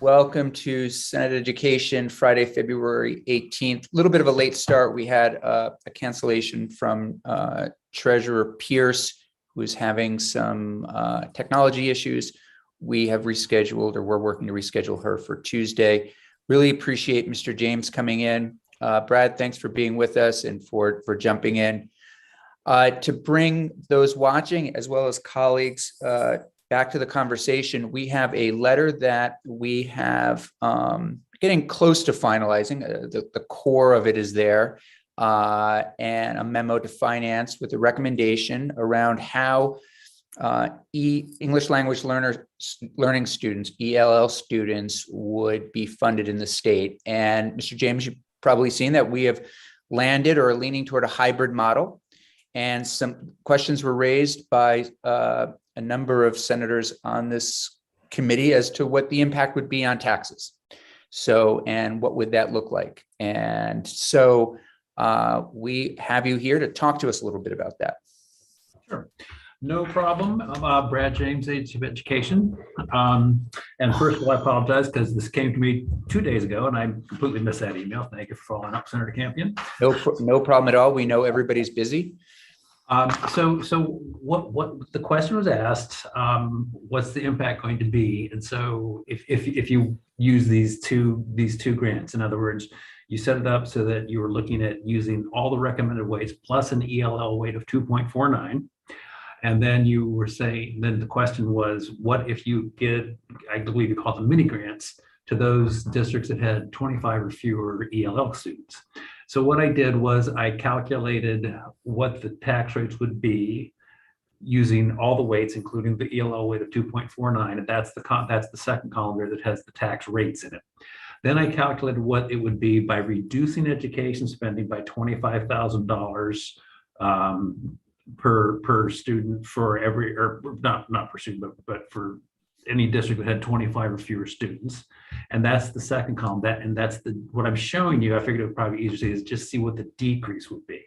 Welcome to Senate Education, Friday, February 18th. A little bit of a late start. We had a cancellation from Treasurer Pierce, who is having some technology issues. We have rescheduled, or we're working to reschedule her for Tuesday. Really appreciate Mr. James coming in. Brad, thanks for being with us and for jumping in. To bring those watching as well as colleagues back to the conversation, we have a letter that we have getting close to finalizing. The core of it is there, and a memo to finance with a recommendation around how English language learning students, ELL students, would be funded in the state. And Mr. James, you've probably seen that we have landed or are leaning toward a hybrid model. And some questions were raised by a number of senators on this committee as to what the impact would be on taxes. So, and what would that look like? And so we have you here to talk to us a little bit about that. Sure. No problem. I'm Brad James, Age of Education. And first of all, I apologize because this came to me 2 days ago and I completely missed that email. Thank you for following up, Senator Campion. No problem at all. We know everybody's busy. So what the question was asked, what's the impact going to be? And so if you use these two grants, in other words, you set it up so that you were looking at using all the recommended weights plus an ELL weight of 2.49. And then you were saying, then the question was, what if you get, I believe you call them mini grants, to those districts that had 25 or fewer ELL students? So what I did was I calculated what the tax rates would be using all the weights, including the ELL weight of 2.49, and that's the second column there that has the tax rates in it. Then I calculated what it would be by reducing education spending by $25,000 per student for every, or not per student, but for any district that had 25 or fewer students. And that's the second column. And that's what I'm showing you. I figured it would probably be easier to see is just see what the decrease would be.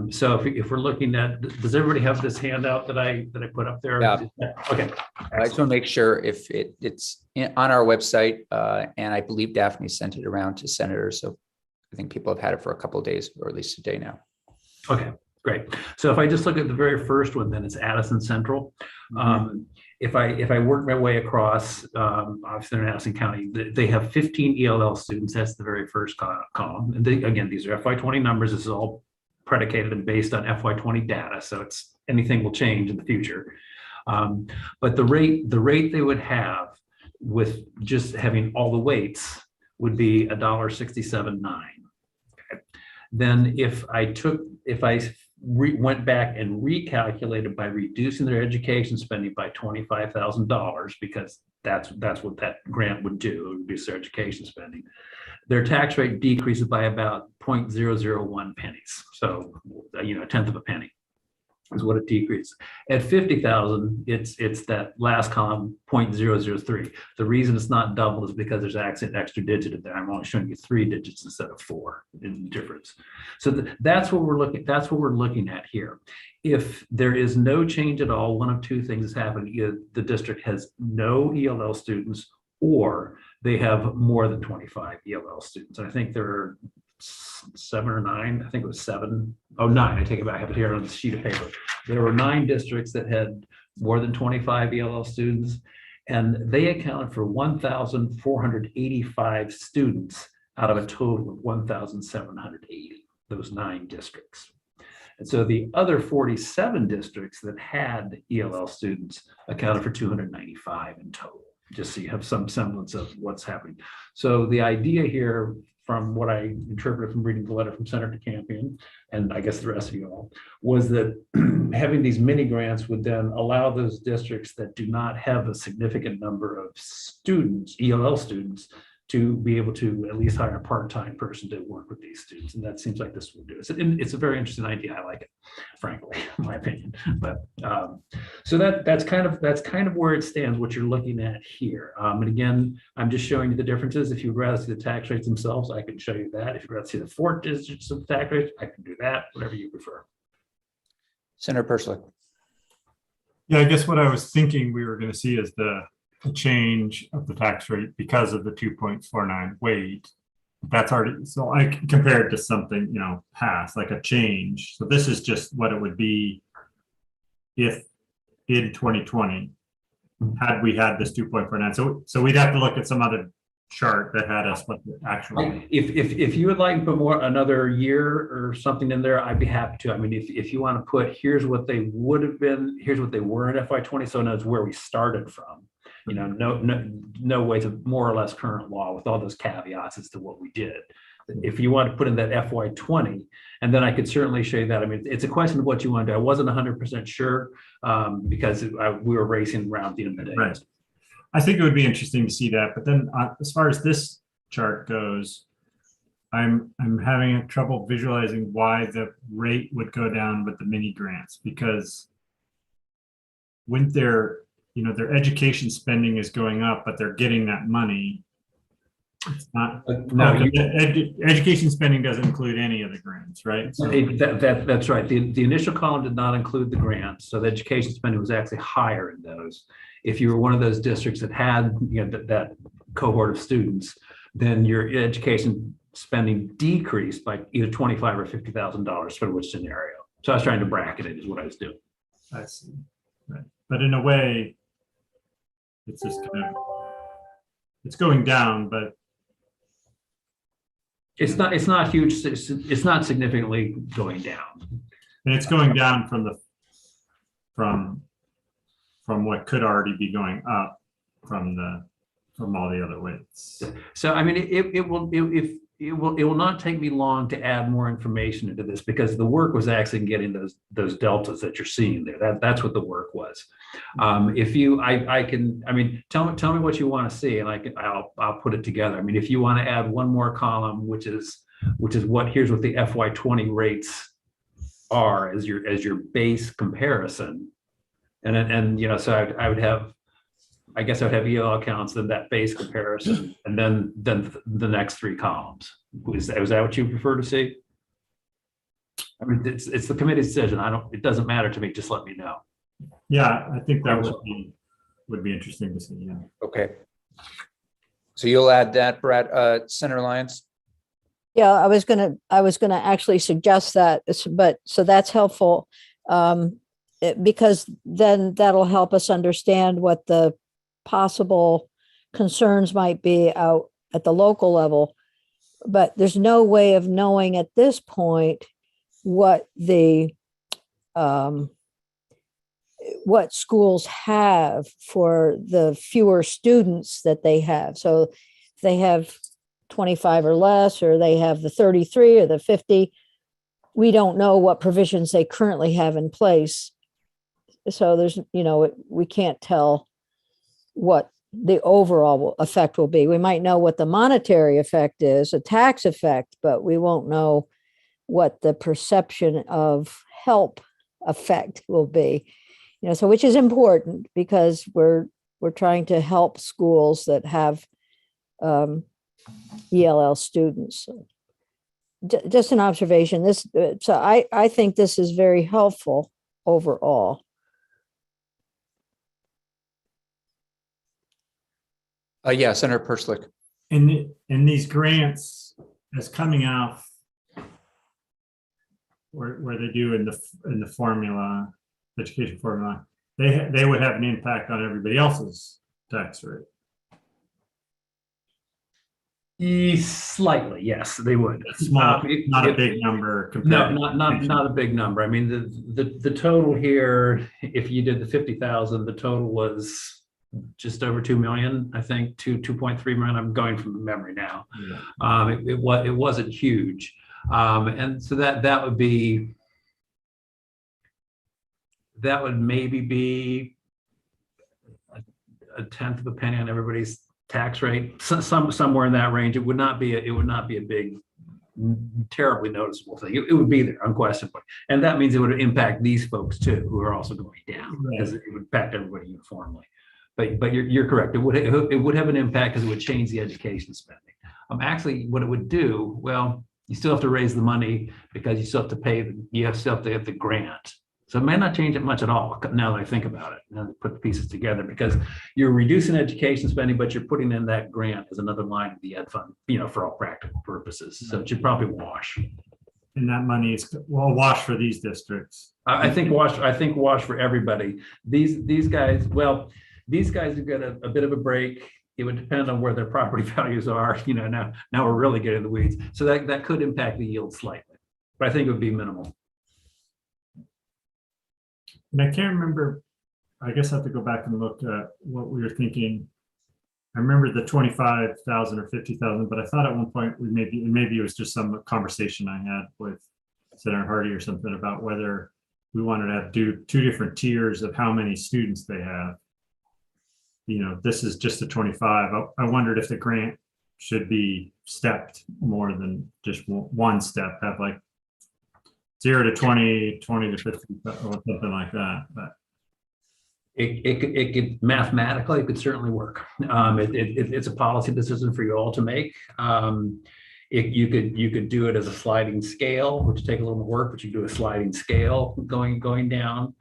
So if we're looking at, does everybody have this handout that I put up there? Yeah. Okay. I just want to make sure if it's on our website, and I believe Daphne sent it around to senators. So I think people have had it for a couple of days, or at least a day now. Okay, great. So if I just look at the very first one, then it's Addison Central. Mm-hmm. If I work my way across, obviously in Addison County, they have 15 ELL students. That's the very first column. And again, these are FY20 numbers. This is all predicated and based on FY20 data. So it's anything will change in the future. But the rate they would have with just having all the weights would be $1.67.9. Okay. Then if I went back and recalculated by reducing their education spending by $25,000, because that's what that grant would do, it would reduce their education spending. Their tax rate decreases by about 0.001 pennies. So, a tenth of a penny is what it decreases. At 50,000, it's that last column, 0.003. The reason it's not double is because there's actually an extra digit in there. I'm only showing you 3 digits instead of 4 in difference. So that's what we're looking at here. If there is no change at all, one of two things is happening. Either the district has no ELL students, or they have more than 25 ELL students. And I think there are 7 or 9. I think it was 7. Oh, 9. I take it back. I have it here on the sheet of paper. There were 9 districts that had more than 25 ELL students, and they accounted for 1,485 students out of a total of 1,780, those 9 districts. And so the other 47 districts that had ELL students accounted for 295 in total, just so you have some semblance of what's happening. So the idea here, from what I interpreted from reading the letter from Senator Campion, and I guess the rest of you all, was that having these mini grants would then allow those districts that do not have a significant number of students, ELL students, to be able to at least hire a part-time person to work with these students. And that seems like this will do it. It's a very interesting idea. I like it, frankly, in my opinion. But so that's kind of where it stands, what you're looking at here. And again, I'm just showing you the differences. If you'd rather see the tax rates themselves, I can show you that. If you'd rather see the 4 digits of the tax rates, I can do that, whatever you prefer. Senator Perschlick. Yeah, I guess what I was thinking we were going to see is the a change of the tax rate because of the 2.49 weight. That's already, so I compare it to something, you know, past, like a change. So this is just what it would be if in 2020, had we had this 2.49. So we'd have to look at some other chart that had us what the actual. If you would like to put more another year or something in there, I'd be happy to. I mean, if you want to put, here's what they would have been, here's what they were in FY20, so that's where we started from. You know, no way to more or less current law with all those caveats as to what we did. If you want to put in that FY20, and then I could certainly show you that. I mean, it's a question of what you want to do. I wasn't 100% sure because we were racing around the end of the day. Right. I think it would be interesting to see that. But then as far as this chart goes, I'm having trouble visualizing why the rate would go down with the mini grants, because when their education spending is going up, but they're getting that money. It's not. No, Education spending doesn't include any of the grants, right? So, that's right. The initial column did not include the grants, so the education spending was actually higher in those. If you were one of those districts that had that cohort of students, then your education spending decreased by either $25,000 or $50,000 for which scenario. So I was trying to bracket it, is what I was doing. I see. Right. But in a way, it's just kind of, it's going down, but it's not huge. It's not significantly going down. And it's going down from what could already be going up from all the other weights. So I mean, it will not take me long to add more information into this, because the work was actually getting those deltas that you're seeing there. That's what the work was. If you, I mean, tell me what you want to see, and I'll put it together. I mean, if you want to add one more column, which is here's what the FY20 rates are as your base comparison, and so I would have. I guess I would have ELL counts, then that base comparison, and then the next three columns. Was that what you prefer to see? I mean, it's the committee's decision. It doesn't matter to me. Just let me know. Yeah, I think that would be interesting to see. Yeah. Okay. So you'll add that, Brad. Senator Lyons. Yeah, I was gonna actually suggest that, but so that's helpful because then that'll help us understand what the possible concerns might be out at the local level. But there's no way of knowing at this point what what schools have for the fewer students that they have. So if they have 25 or less, or they have the 33 or the 50, we don't know what provisions they currently have in place. So there's, we can't tell what the overall effect will be. We might know what the monetary effect is, a tax effect, but we won't know what the perception of help effect will be. So which is important, because we're trying to help schools that have ELL students. Just an observation. So I think this is very helpful overall. Yeah, Senator Perslick. In these grants, as coming out where they do in the formula, education formula, they would have an impact on everybody else's tax rate. Slightly, yes, they would. Small, not a big number. No, not a big number. I mean, the total here, if you did the 50,000, the total was just over 2 million, I think, 2.3 million. I'm going from memory now. Yeah. It wasn't huge, and so that would maybe be a tenth of a penny on everybody's tax rate, somewhere in that range. It would not be a big, terribly noticeable thing. It would be there unquestionably, and that means it would impact these folks too, who are also going down, because it would impact everybody uniformly. But you're correct. It would have an impact, because it would change the education spending. Actually, what it would do, well, you still have to raise the money, because you still have to pay. You still have to have the grant. So it may not change it much at all now that I think about it, now that I put the pieces together, because you're reducing education spending, but you're putting in that grant as another line of the ed fund, for all practical purposes. So it should probably wash. And that money is, well, wash for these districts. I think wash for everybody. These guys, well, these guys have got a bit of a break. It would depend on where their property values are, now we're really getting in the weeds. So that could impact the yield slightly, but I think it would be minimal. And I can't remember, I guess I have to go back and look at what we were thinking. I remember the 25,000 or 50,000, but I thought at one point maybe it was just some conversation I had with Senator Hardy or something about whether we wanted to do two different tiers of how many students they have. This is just a 25. I wondered if the grant should be stepped more than just one step, have like 0 to 20, 20 to 50, or something like that. But It could mathematically, it could certainly work. It's a policy decision for you all to make. You could do it as a sliding scale, which take a little more work, but you do a sliding scale going down.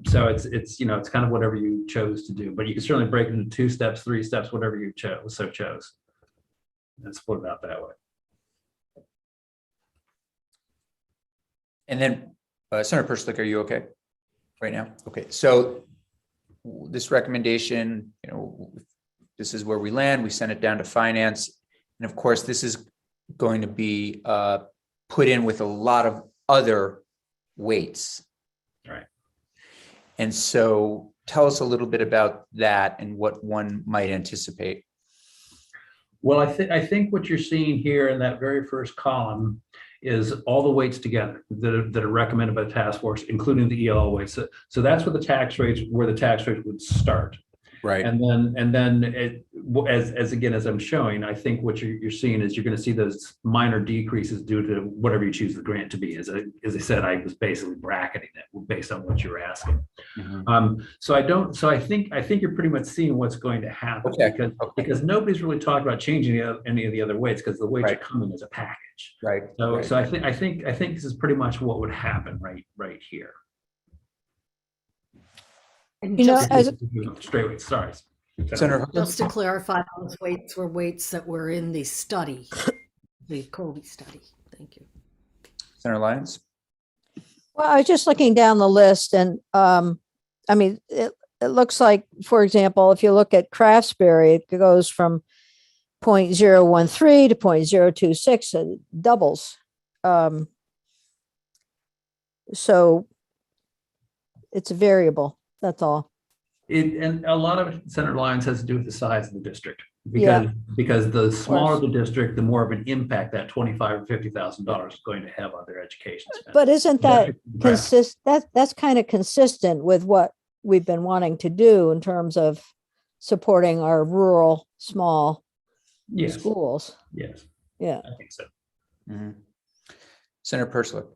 So it's kind of whatever you chose to do, but you can certainly break it into 2 steps, 3 steps, whatever you chose. And split it out that way. And then Senator Perslick, are you okay right now? Okay, so this recommendation, this is where we land. We send it down to finance. And of course, this is going to be put in with a lot of other weights. Right. And so tell us a little bit about that and what one might anticipate. Well, I think what you're seeing here in that very first column is all the weights together that are recommended by the task force, including the ELL weights. So that's where the tax rates would start. Right. And then as I'm showing, I think what you're seeing is you're going to see those minor decreases due to whatever you choose the grant to be. As I said, I was basically bracketing it based on what you were asking. Mm-hmm. So I think you're pretty much seeing what's going to happen. Okay. Because nobody's really talked about changing any of the other weights, because the weights Right. are coming as a package. Right. So Right. so I think this is pretty much what would happen right here. And as Straight weights, sorry. Senator, just to clarify, those weights were weights that were in the study, the Colby study. Thank you. Senator Lyons? Well, I was just looking down the list and, it looks like, for example, if you look at Craftsberry, it goes from 0.013 to 0.026, it doubles. So it's a variable, that's all. And a lot of it, Senator Lyons, has to do with the size of the district. Yeah. Because the smaller the district, the more of an impact that $25,000 or $50,000 is going to have on their education spending. But isn't that that's kind of consistent with what we've been wanting to do in terms of supporting our rural, small Yes, schools? yes, Yeah. I think so. Mm-hmm. Senator Perslick?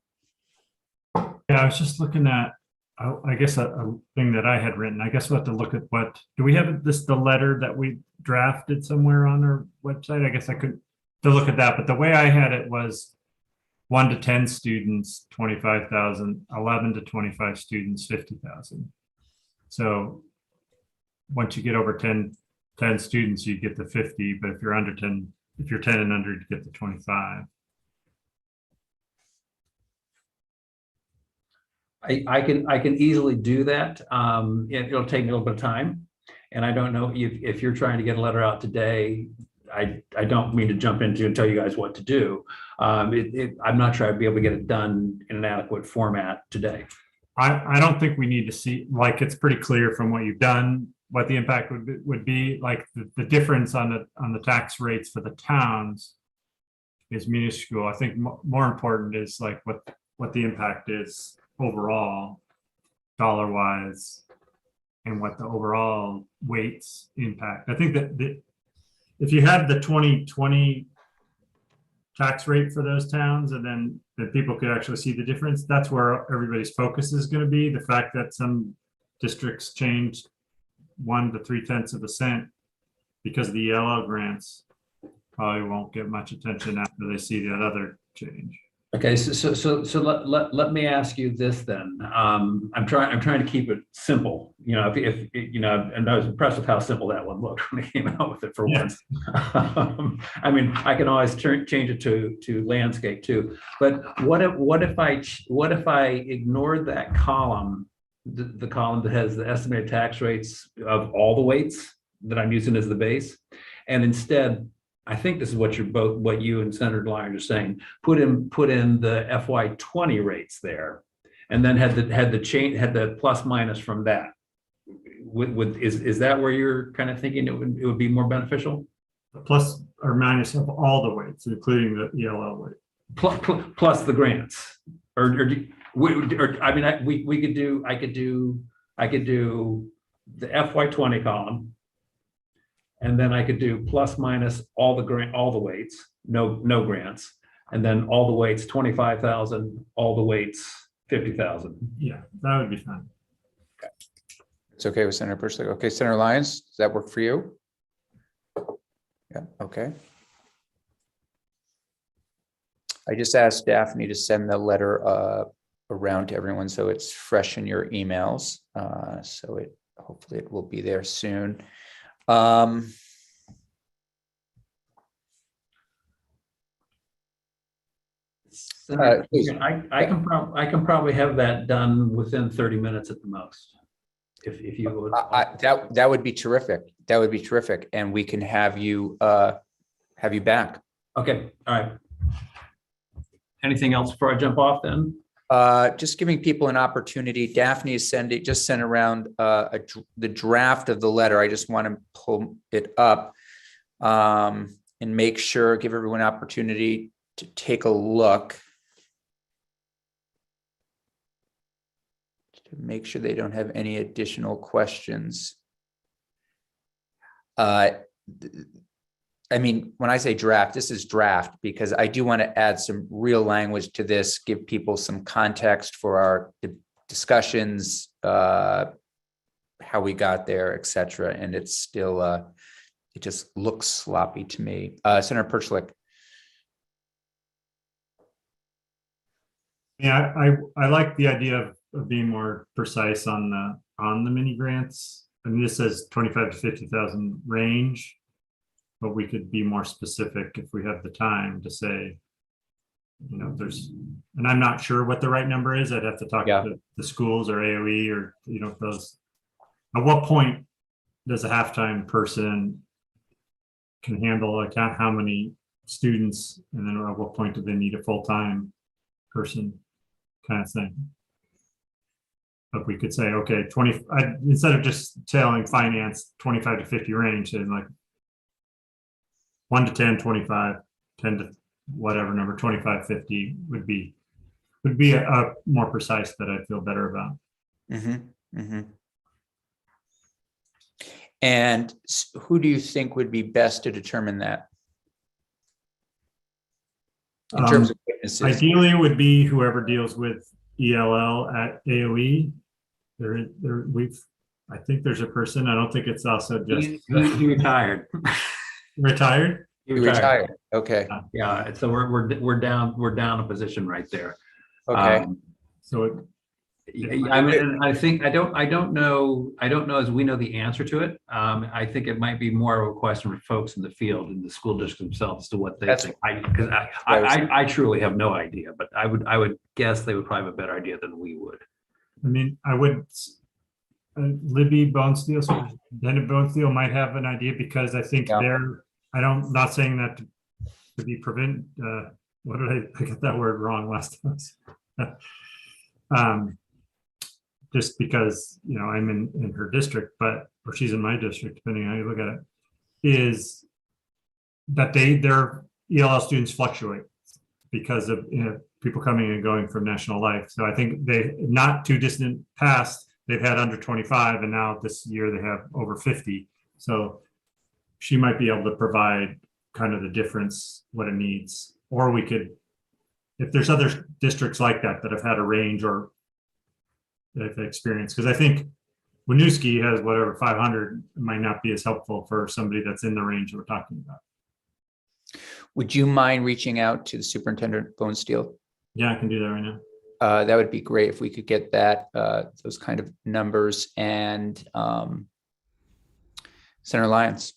yeah, I was just looking at, I guess a thing that I had written. I guess we'll have to look at do we have the letter that we drafted somewhere on our website? I guess I could to look at that, but the way I had it was 1 to 10 students, 25,000, 11 to 25 students, 50,000. So once you get over 10 students, you get the 50, but if you're under 10, if you're 10 and under, you get the 25. I can easily do that. It'll take me a little bit of time. And I don't know if you're trying to get a letter out today, I don't mean to jump into and tell you guys what to do. I'm not sure I'd be able to get it done in an adequate format today. I don't think we need to see, like, it's pretty clear from what you've done, what the impact would be. Like the difference on the tax rates for the towns is minuscule. I think more important is like what the impact is overall, dollar wise, and what the overall weights impact. I think that if you had the 2020 tax rate for those towns, and then that people could actually see the difference, that's where everybody's focus is going to be. The fact that some districts changed 1 to 0.3 cents because of the ELL grants probably won't get much attention after they see that other change. Okay, so let me ask you this then. I'm trying to keep it simple. You know, if you know, and I was impressed with how simple that one looked when they came out with it for Yeah. once. I mean, I can always change it to landscape too. But what if I ignored that column, the column that has the estimated tax rates of all the weights that I'm using as the base, and instead, I think this is what what you and Senator Lyons are saying, put in the FY20 rates there, and then had the plus minus from that. Is that where you're kind of thinking it would be more beneficial? Plus or minus of all the weights, including the ELL weight. Plus the grants, or I mean, I could do the FY20 column. And then I could do plus minus all the weights, no grants, and then all the weights 25,000, all the weights 50,000. Yeah, that would be fine. It's okay with Senator Persick. Okay, Senator Lyons, does that work for you? Yeah, okay. I just asked Daphne to send the letter around to everyone so it's fresh in your emails. So hopefully it will be there soon. I can probably have that done within 30 minutes at the most. If you would. That would be terrific. That would be terrific. And we can have you back. Okay, all right. Anything else before I jump off then? Just giving people an opportunity. Daphne is just sent around the draft of the letter. I just want to pull it up and make sure, give everyone an opportunity to take a look to make sure they don't have any additional questions. I mean, when I say draft, this is draft because I do want to add some real language to this, give people some context for our discussions, how we got there, et cetera. And it's still, it just looks sloppy to me. Senator Perchlik. Yeah, I like the idea of being more precise on the mini grants. I mean, this says 25 to 50,000 range. But we could be more specific if we have the time to say, you know, and I'm not sure what the right number is. I'd have to talk to the schools or AOE or, you know, those. At what point does a halftime person can handle like how many students, and then at what point do they need a full-time person kind of thing? But we could say, okay, instead of just telling finance 25 to 50 range, and like 1 to 10, 25, 10 to whatever number, 25, 50 would be a more precise that I'd feel better about. Mm-hmm, mm-hmm. And who do you think would be best to determine that? In terms of witnesses? Ideally, it would be whoever deals with ELL at AOE. I think there's a person. I don't think it's also just he retired. Retired? You retired. Okay. Yeah. So we're down a position right there. Okay. So I mean, I think I don't know as we know the answer to it. I think it might be more of a question for folks in the field in the school district themselves as to what they think. Because I truly have no idea, but I would guess they would probably have a better idea than we would. I mean, I would. Libby Bonesteel, Superintendent Bonesteel might have an idea because I think not saying that to be prevent. What did I get that word wrong last time? Just because, you know, I'm in her district, or she's in my district, depending on how you look at it, is that their ELL students fluctuate because of people coming and going from National Life. So I think they not too distant past, they've had under 25, and now this year they have over 50. So she might be able to provide kind of the difference, what it needs. Or we could, if there's other districts like that have had a range or that they've experienced, because I think Winooski has whatever 500, might not be as helpful for somebody that's in the range we're talking about. Would you mind reaching out to the Superintendent Bonesteel Yeah, I can do that right now. That would be great if we could get that, those kind of numbers. And Senator Lyons.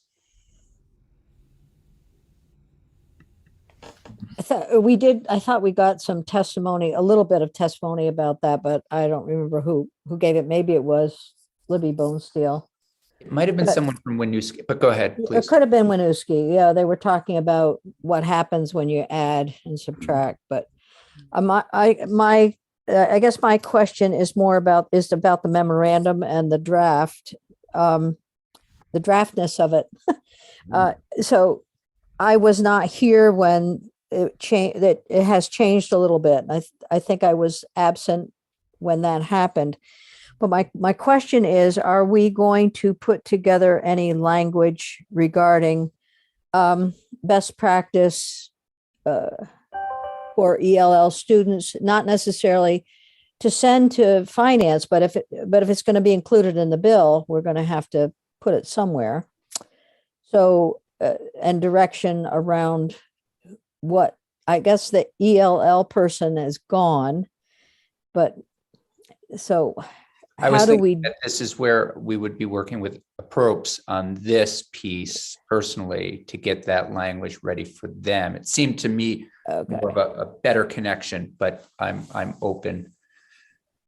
I thought we got some testimony, a little bit of testimony about that, but I don't remember who gave it. Maybe it was Libby Bonesteel. It might have been But- someone from Winooski, but go ahead, It please. could have been Winooski. Yeah, they were talking about what happens when you add and subtract, but I guess my question is about the memorandum and the draft, the draftness of it. So I was not here when it changed, that it has changed a little bit. I think I was absent when that happened. But my question is, are we going to put together any language regarding best practice for ELL students, not necessarily to send to finance, but if it's going to be included in the bill, we're going to have to put it somewhere. So, and direction around what, I guess the ELL person is gone, but so I was how do thinking we, that this is where we would be working with Approps on this piece personally to get that language ready for them. It seemed to me okay. more of a better connection, but I'm open.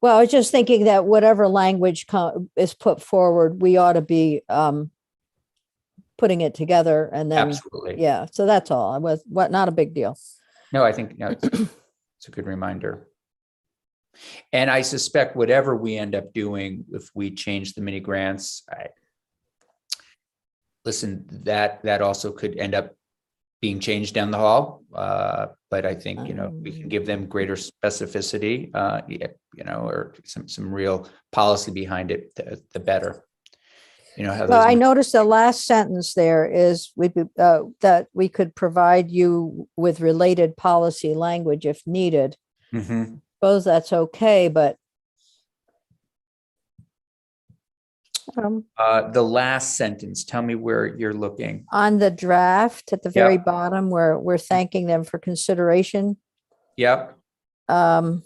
Well, I was just thinking that whatever language is put forward, we ought to be putting it together and then, Absolutely. yeah, so that's all. Not a big deal. No, I think it's a good reminder. And I suspect whatever we end up doing, if we change the mini grants, listen, that also could end up being changed down the hall. But I think, we can give them greater specificity, or some real policy behind it, the better. How Well, I those, noticed the last sentence there is that we could provide you with related policy language if needed. Mhm. Suppose that's okay, but The last sentence, tell me where you're looking. on the draft at the very Yeah. bottom where we're thanking them for consideration, Yep. um,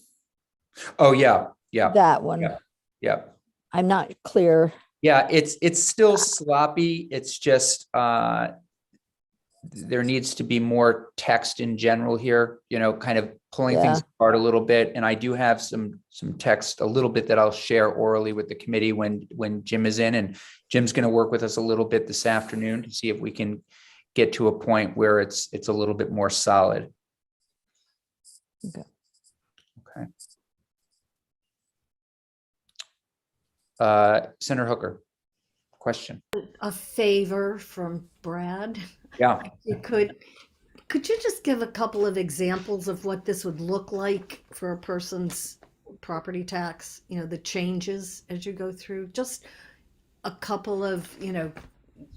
Oh, yeah. that one, Yeah. Yep. I'm not clear. Yeah, it's still sloppy. It's just there needs to be more text in general here, kind of pulling things Yeah. apart a little bit. And I do have some text a little bit that I'll share orally with the committee when Jim is in, and Jim's going to work with us a little bit this afternoon to see if we can get to a point where it's a little bit more solid. Okay. Senator Hooker, question. A favor from Brad. Yeah. You could you just give a couple of examples of what this would look like for a person's property tax, the changes as you go through? Just a couple of,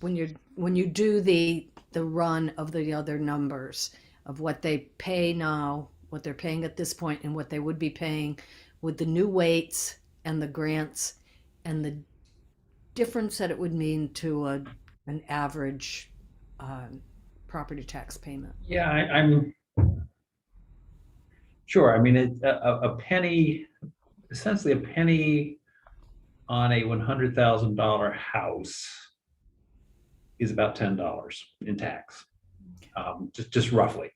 when you do the run of the other numbers of what they pay now, what they're paying at this point, and what they would be paying with the new weights and the grants and the difference that it would mean to an average property tax payment. Yeah, I'm sure. I mean, a penny, essentially a penny on a $100,000 house is about $10 in tax, just roughly,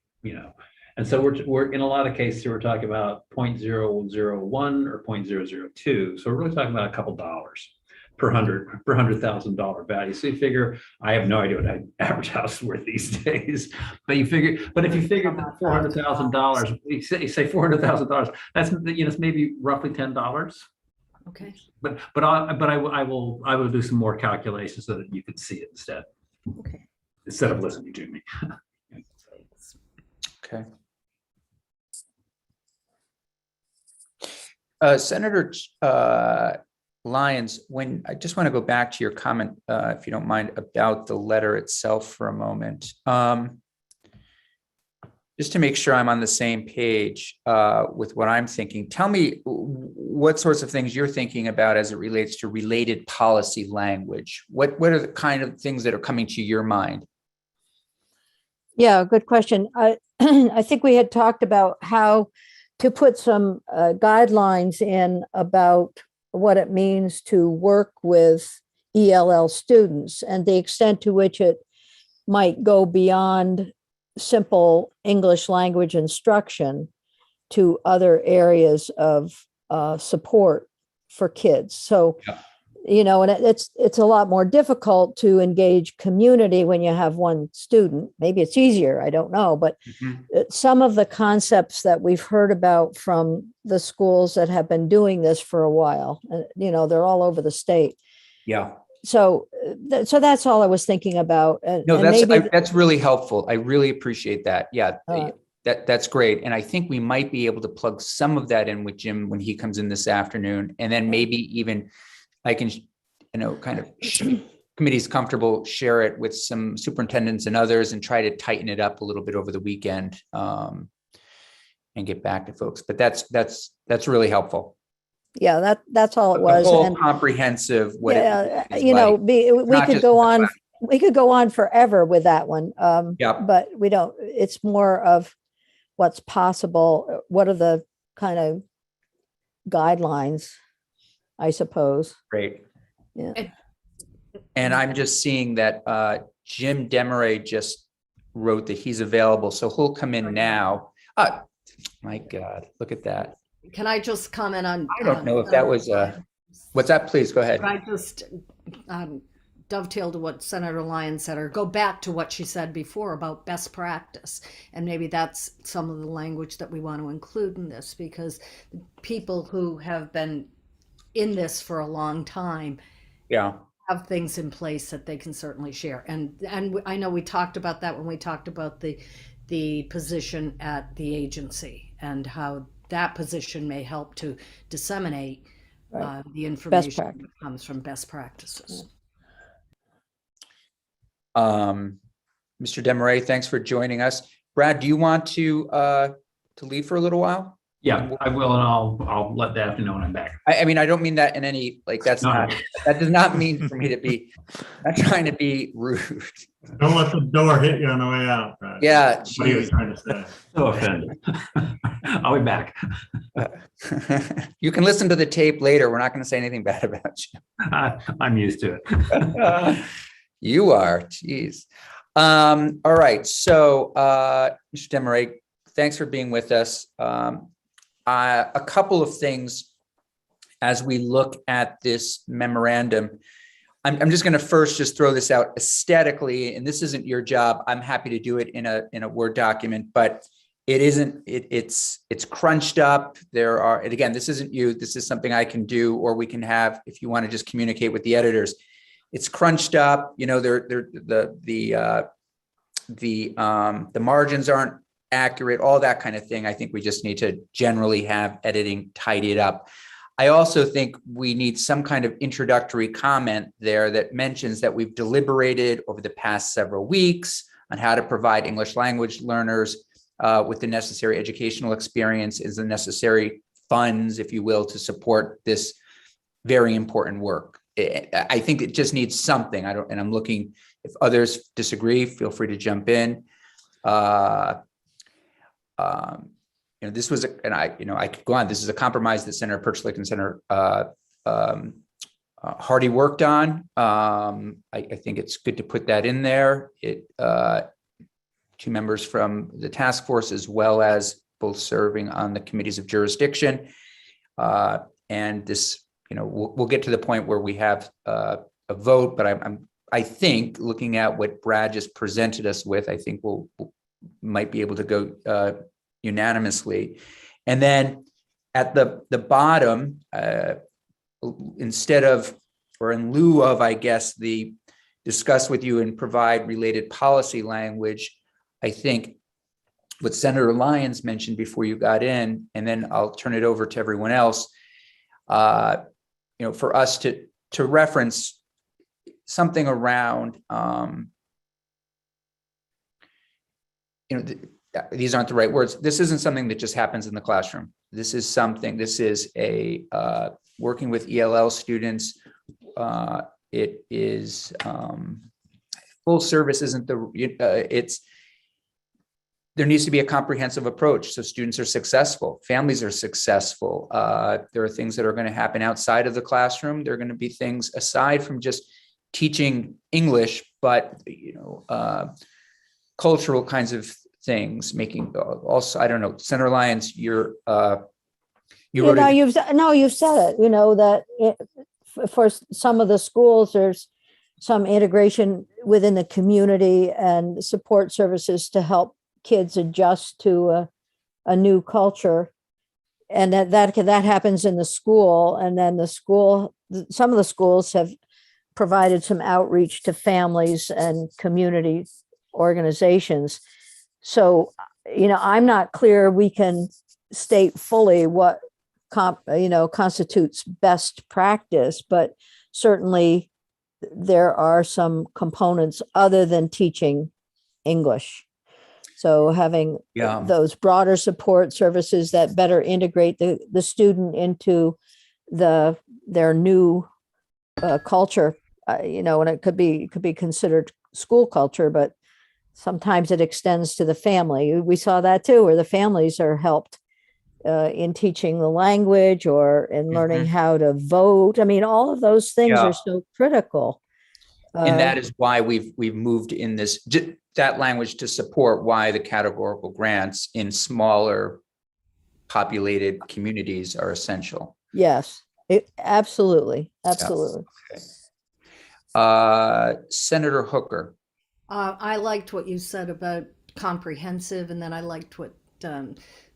And so we're in a lot of cases we're talking about 0.001 or 0.002. So we're really talking about a couple dollars per $100,000 value. So you figure, I have no idea what an average house is worth these days, but if you figure that $400,000, you say $400,000, that's, it's maybe roughly $10. Okay. But I will do some more calculations so that you can see it Okay. instead of listening to me. Okay. Senator Lyons, I just want to go back to your comment, if you don't mind, about the letter itself for a moment. Just to make sure I'm on the same page with what I'm thinking, tell me what sorts of things you're thinking about as it relates to related policy language. What are the kind of things that are coming to your mind? Yeah, good question. I think we had talked about how to put some guidelines in about what it means to work with ELL students and the extent to which it might go beyond simple English language instruction to other areas of support for kids. So, Yeah. you know, and it's a lot more difficult to engage community when you have one student. Maybe it's easier, I don't know, but Mhm. some of the concepts that we've heard about from the schools that have been doing this for a while, you know, they're all over the state. Yeah. So, so that's all I was thinking about. No, And maybe, that's really helpful. I really appreciate that. Yeah, Uh, that's great. And I think we might be able to plug some of that in with Jim when he comes in this afternoon. And then maybe even I can, kind of committee's comfortable, share it with some superintendents and others and try to tighten it up a little bit over the weekend and get back to folks. But that's really helpful. yeah, that's all it The was. whole And comprehensive, what yeah, it is you know, like. we not could just go the on, class. we could go on forever with that one. Yep. But we don't, it's more of what's possible. What are the kind of guidelines, I suppose. Great. Yeah. And I'm just seeing that Jim Demaray just wrote that he's available, so he'll come in now. My God, look at that. Can I just comment on? I don't know if that was what's that? Please go ahead. Can I just dovetail to what Senator Lyons said, or go back to what she said before about best practice? And maybe that's some of the language that we want to include in this, because people who have been in this for a long time Yeah. have things in place that they can certainly share. And I know we talked about that when we talked about the position at the agency and how that position may help to disseminate Right. the information practice. that comes from best practices. Mr. Demaray, thanks for joining us. Brad, do you want to leave for a little while? Yeah, I will, and I'll let Daphne know when I'm back. I mean, I don't mean that in any, like, that's No. not, that does not mean for me to be, I'm not trying to be rude. Don't let the door hit you on the way out, Brad. Yeah, That's what he was geez. trying to say. So offended. I'll be back. You can listen to the tape later. We're not going to say anything bad about I'm used to it. you. You are, geez. All right. So, Mr. Demaray, thanks for being with us. A couple of things as we look at this memorandum. I'm just going to first just throw this out aesthetically, and this isn't your job. I'm happy to do it in a Word document, but it isn't. It's crunched up. There are, and again, this isn't you. This is something I can do, or we can have if you want to just communicate with the editors. It's crunched up. You know, the margins aren't accurate, all that kind of thing. I think we just need to generally have editing tidied up. I also think we need some kind of introductory comment there that mentions that we've deliberated over the past several weeks on how to provide English language learners with the necessary educational experience, is the necessary funds, if you will, to support this very important work. I think it just needs something. And I'm looking, if others disagree, feel free to jump in. This was, I could go on. This is a compromise that Senator Perchlik and Senator Hardy worked on. I think it's good to put that in there. Two members from the task force, as well as both serving on the committees of jurisdiction. And this, we'll get to the point where we have a vote, but I think looking at what Brad just presented us with, I think we'll might be able to go unanimously. And then at the bottom, instead of, or in lieu of, I guess, the discuss with you and provide related policy language, I think what Senator Lyons mentioned before you got in, and then I'll turn it over to everyone else, for us to reference something around, these aren't the right words. This isn't something that just happens in the classroom. This is a working with ELL students. It is full service isn't there needs to be a comprehensive approach so students are successful, families are successful. There are things that are going to happen outside of the classroom. There are going to be things aside from just teaching English, but cultural kinds of things. Making also, I don't know, Senator Lyons, you wrote it. you've said it. For some of the schools, there's some integration within the community and support services to help kids adjust to a new culture, and that happens in the school. And then some of the schools have provided some outreach to families and community organizations. So, I'm not clear we can state fully what constitutes best practice, but certainly there are some components other than teaching English. So having those broader support services that better integrate the student into their new culture, and it could be considered school culture, but sometimes it extends to the family. We saw that too, where the families are helped in teaching the language or in learning how to vote. I mean, all of those things are so critical. And that is why we've moved in that language to support why the categorical grants in smaller populated communities are essential. Yes, absolutely. Absolutely. Okay. Senator Hooker. I liked what you said about comprehensive, and then I liked what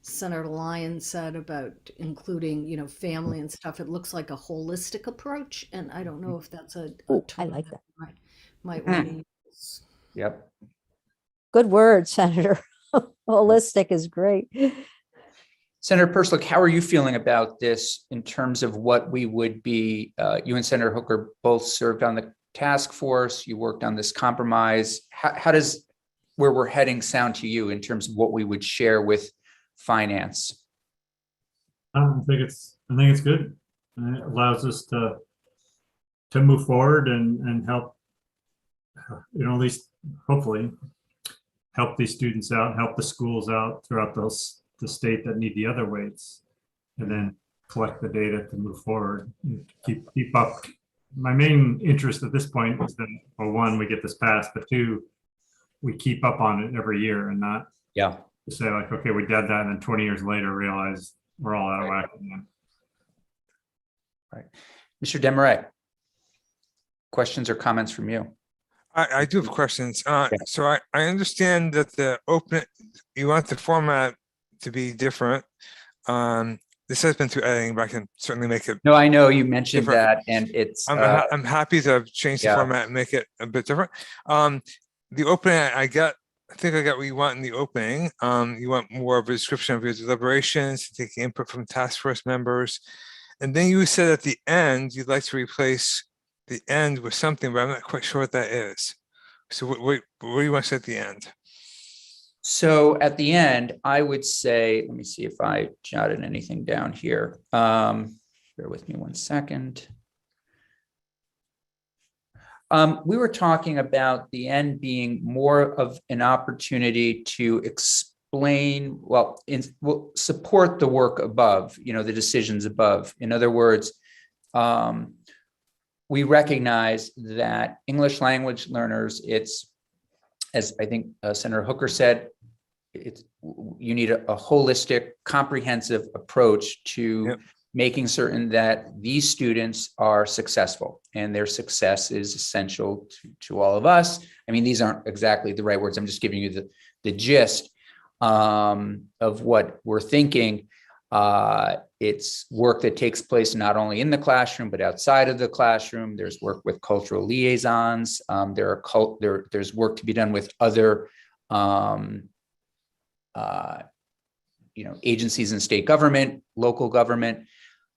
Senator Lyons said about including, family and stuff. It looks like a holistic approach, and I don't know if that's a I term like that. might want to use. Yep. Good word, Senator. Holistic is great. Senator Perslick, how are you feeling about this in terms of what we would be, you and Senator Hooker both served on the task force, you worked on this compromise. How does where we're heading sound to you in terms of what we would share with finance? I think it's good. It allows us to move forward and help, at least hopefully help these students out, help the schools out throughout the state that need the other weights, and then collect the data to move forward and keep up. My main interest at this point is that, well, one, we get this passed, but two, we keep up on it every year and not to say like, okay, we did that, and then 20 years later realize we're all out of whack again. Right. Mr. Desmarais, questions or comments from you? I do have questions. So I understand that you want the format to be different. This has been through editing, but I can certainly make it. No, I know you mentioned different. that, and it's. I'm happy to change the format and make it a bit different. The opening, I think I got what you want in the opening. You want more of a description of your deliberations, taking input from task force members. And then you said at the end, you'd like to replace the end with something, but I'm not quite sure what that is. So what do you want to say at the end? So at the end, I would say, let me see if I jotted anything down here. Bear with me one second. We were talking about the end being more of an opportunity to explain, support the work above, the decisions above. In other words, we recognize that English language learners, it's, as I think Senator Hooker said, you need a holistic, comprehensive approach to making certain that these students are successful, and their success is essential to all of us. I mean, these aren't exactly the right words. I'm just giving you the gist of what we're thinking. It's work that takes place not only in the classroom, but outside of the classroom. There's work with cultural liaisons. There's work to be done with other agencies in state government, local government,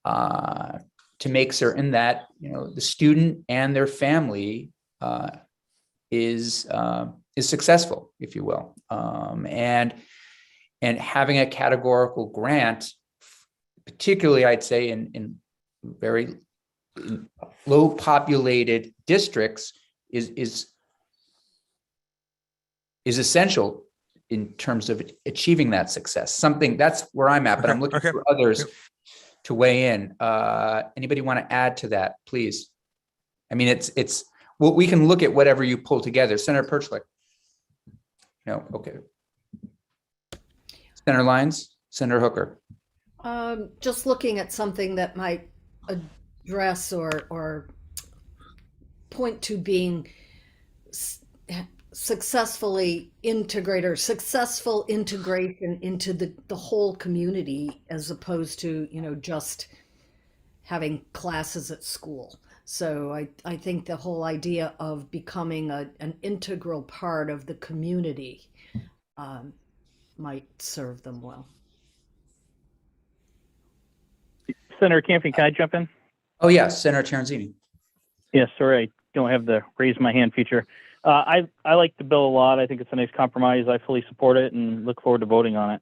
to make certain that the student and their family is successful, if you will, and having a categorical grant, particularly I'd say in very low populated districts, is essential in terms of achieving that success. Something that's where I'm at, but I'm Okay, looking okay. for others Yep. to weigh in. Anybody want to add to that, please? I mean, it's, well, we can look at whatever you pull together. Senator Perchlik. No, okay. Senator Lyons, Senator Hooker. Just looking at something that might address or point to being successfully integrate or successful integration into the whole community as opposed to, just having classes at school. So I think the whole idea of becoming an integral part of the community might serve them well. Senator Camping, can I jump in? Oh, yes, Senator Terenzini. Yes, sorry, I don't have the raise my hand feature. I like the bill a lot. I think it's a nice compromise. I fully support it and look forward to voting on it.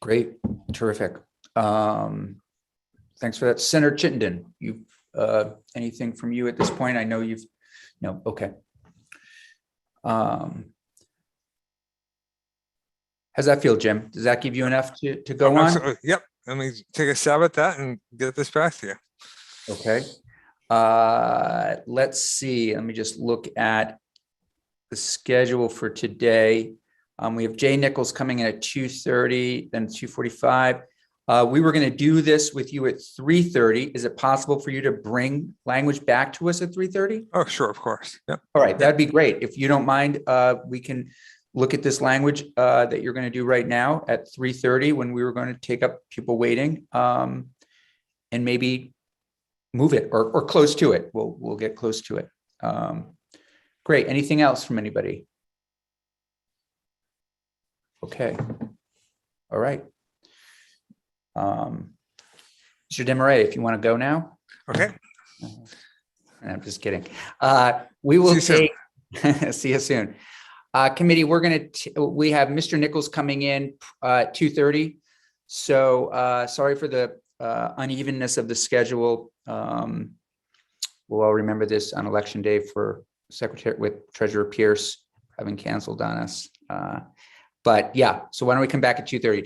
Great, terrific. Thanks for that. Senator Chittenden, you, anything from you at this point? I know you've, no, okay. How's that feel, Jim? Does that give you enough to go on? Absolutely. Yep. Let me take a stab at that and get this back to you. Okay. Let's see. Let me just look at the schedule for today. We have Jay Nichols coming in at 2:30, then 2:45. We were going to do this with you at 3:30. Is it possible for you to bring language back to us at 3:30? Oh, sure, of course. Yep. All right, that'd be great. If you don't mind, we can look at this language that you're going to do right now at 3:30 when we were going to take up people waiting, and maybe move it or close to it. We'll get close to it. Great. Anything else from anybody? Okay. All right. Mr. Demaray, if you want to go now. Okay. I'm just kidding. We will See you take, see you soon. Committee, we have Mr. Nichols coming in 2:30. So sorry for the unevenness of the schedule. We'll all remember this on election day for Secretary with Treasurer Pierce having canceled on us. But yeah, so why don't we come back at 2:30?